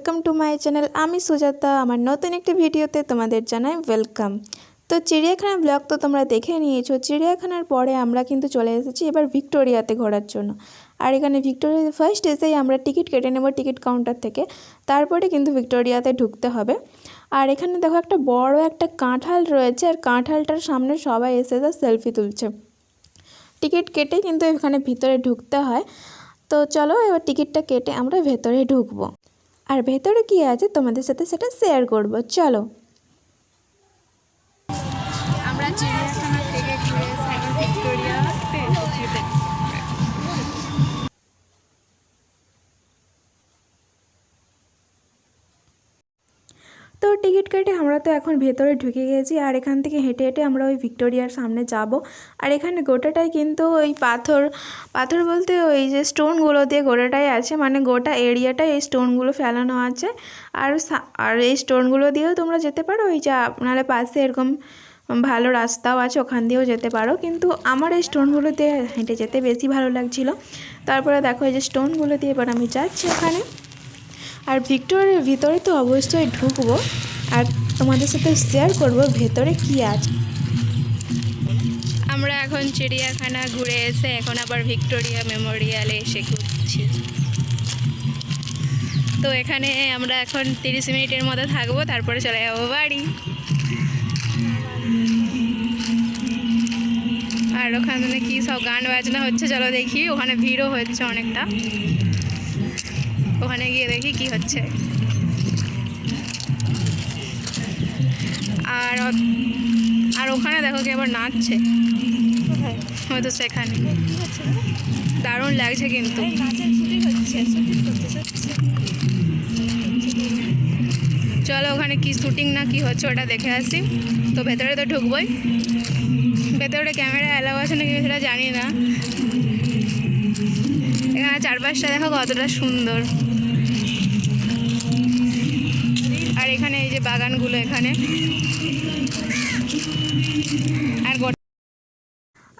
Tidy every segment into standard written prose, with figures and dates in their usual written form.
Welcome to my channel. আমি সুজাতা। আমার নতুন একটি ভিডিওতে তোমাদের জানাই ওয়েলকাম। তো চিড়িয়াখানা ব্লগ তো তোমরা দেখে নিয়েছো। চিড়িয়াখানার পরে আমরা কিন্তু চলে এসেছি এবার ভিক্টোরিয়াতে ঘোরার জন্য। আর এখানে ভিক্টোরিয়াতে ফার্স্ট এসেই আমরা টিকিট কেটে নেব টিকিট কাউন্টার থেকে, তারপরে কিন্তু ভিক্টোরিয়াতে ঢুকতে হবে। আর এখানে দেখো একটা বড় একটা কাঁঠাল রয়েছে, আর কাঁঠালটার সামনে সবাই এসে সেলফি তুলছে। টিকিট কেটে কিন্তু এখানে ভিতরে ঢুকতে হয়। তো চলো এবার টিকিটটা কেটে আমরা ভেতরে ঢুকবো, আর ভেতরে কী আছে তোমাদের সাথে সেটা শেয়ার করব। চলো আমরা চিড়িয়াখানা থেকে ঘুরে এসে এখন ভিক্টোরিয়াতে তো টিকিট কেটে আমরা তো এখন ভেতরে ঢুকে গেছি, আর এখান থেকে হেঁটে হেঁটে আমরা ওই ভিক্টোরিয়ার সামনে যাব। আর এখানে গোটাটাই কিন্তু ওই পাথর পাথর বলতে ওই যে স্টোনগুলো দিয়ে গোটাটাই আছে, মানে গোটা এরিয়াটাই এই স্টোনগুলো ফেলানো আছে। আর এই স্টোনগুলো দিয়েও তোমরা যেতে পারো, ওই যে আপনারা পাশে এরকম ভালো রাস্তাও আছে, ওখান দিয়েও যেতে পারো। কিন্তু আমার এই স্টোনগুলো দিয়ে হেঁটে যেতে বেশি ভালো লাগছিলো। তারপরে দেখো এই যে স্টোনগুলো দিয়ে এবার আমি যাচ্ছি ওখানে। আর ভিক্টোরিয়ার ভিতরে তো অবশ্যই ঢুকবো, আর তোমাদের সাথে শেয়ার করব ভেতরে কি আছে। আমরা এখন চিড়িয়াখানা ঘুরে এসে এখন আবার ভিক্টোরিয়া মেমোরিয়ালে এসে ঘুরছি। তো এখানে আমরা এখন 30 মিনিটের মতো থাকবো, তারপরে চলে যাবো বাড়ি। আর ওখানে কি সব গান বাজনা হচ্ছে, চলো দেখি। ওখানে ভিড়ও হচ্ছে অনেকটা, ওখানে গিয়ে দেখি কি হচ্ছে। আর আর ওখানে দেখো কি আবার নাচছে, হয়তো সেখানে দারুণ লাগছে। কিন্তু চলো ওখানে কি শুটিং না কি হচ্ছে ওটা দেখে আসি। তো ভেতরে তো ঢুকবোই, ভেতরে ক্যামেরা অ্যালাউ আছে নাকি সেটা জানি না। এখানে চারপাশটা দেখো কতটা সুন্দর। আর এখানে এই যে বাগানগুলো এখানে,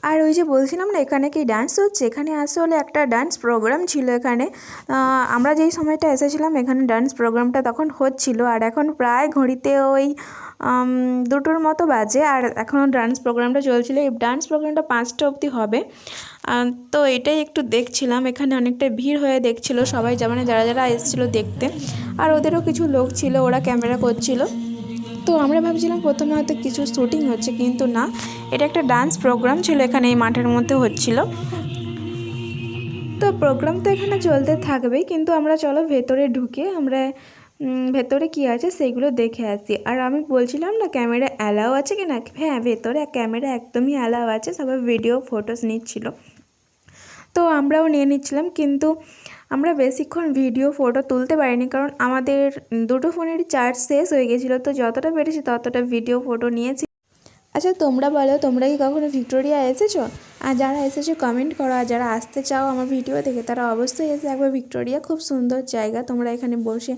আর ওই যে বলছিলাম না এখানে কি ডান্স হচ্ছে, এখানে আসলে একটা ডান্স প্রোগ্রাম ছিল এখানে। আমরা যেই সময়টা এসেছিলাম এখানে ডান্স প্রোগ্রামটা তখন হচ্ছিল। আর এখন প্রায় ঘড়িতে ওই 2টোর মতো বাজে, আর এখনও ডান্স প্রোগ্রামটা চলছিল। এই ডান্স প্রোগ্রামটা 5টা অবধি হবে। তো এটাই একটু দেখছিলাম, এখানে অনেকটা ভিড় হয়ে দেখছিল সবাই, মানে যারা যারা এসেছিলো দেখতে। আর ওদেরও কিছু লোক ছিল, ওরা ক্যামেরা করছিল। তো আমরা ভাবছিলাম প্রথমে হয়তো কিছু শ্যুটিং হচ্ছে, কিন্তু না, এটা একটা ডান্স প্রোগ্রাম ছিল এখানে এই মাঠের মধ্যে হচ্ছিল। তো প্রোগ্রাম তো এখানে চলতে থাকবেই, কিন্তু আমরা চলো ভেতরে ঢুকে আমরা ভেতরে কি আছে সেগুলো দেখে আসি। আর আমি বলছিলাম না ক্যামেরা অ্যালাউ আছে কি না, হ্যাঁ ভেতরে ক্যামেরা একদমই অ্যালাউ আছে, সবাই ভিডিও ফটোস নিচ্ছিল। তো আমরাও নিয়ে নিচ্ছিলাম, কিন্তু আমরা বেশিক্ষণ ভিডিও ফটো তুলতে পারিনি, কারণ আমাদের 2টো ফোনেরই চার্জ শেষ হয়ে গেছিলো। তো যতটা পেরেছি ততটা ভিডিও ফটো নিয়েছি। আচ্ছা তোমরা বলো, তোমরা কি কখনো ভিক্টোরিয়া এসেছো? আর যারা এসেছো কমেন্ট করো, আর যারা আসতে চাও আমার ভিডিও দেখে তারা অবশ্যই এসে একবার ভিক্টোরিয়া, খুব সুন্দর জায়গা। তোমরা এখানে বসে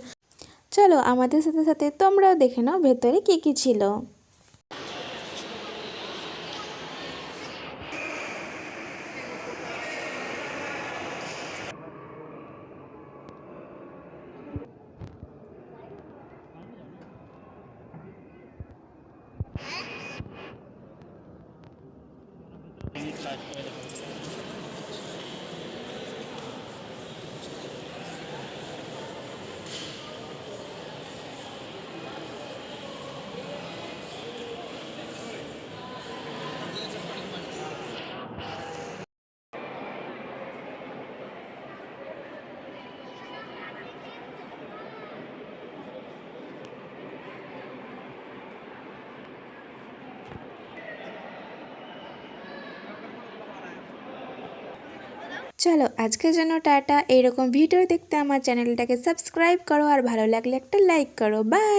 চলো আমাদের সাথে সাথে তোমরাও দেখে নাও ভেতরে কী কী ছিল। চলো আজকের জন্য টাটা। এইরকম ভিডিও দেখতে আমার চ্যানেলটাকে সাবস্ক্রাইব করো, আর ভালো লাগলে একটা লাইক করো। বাই।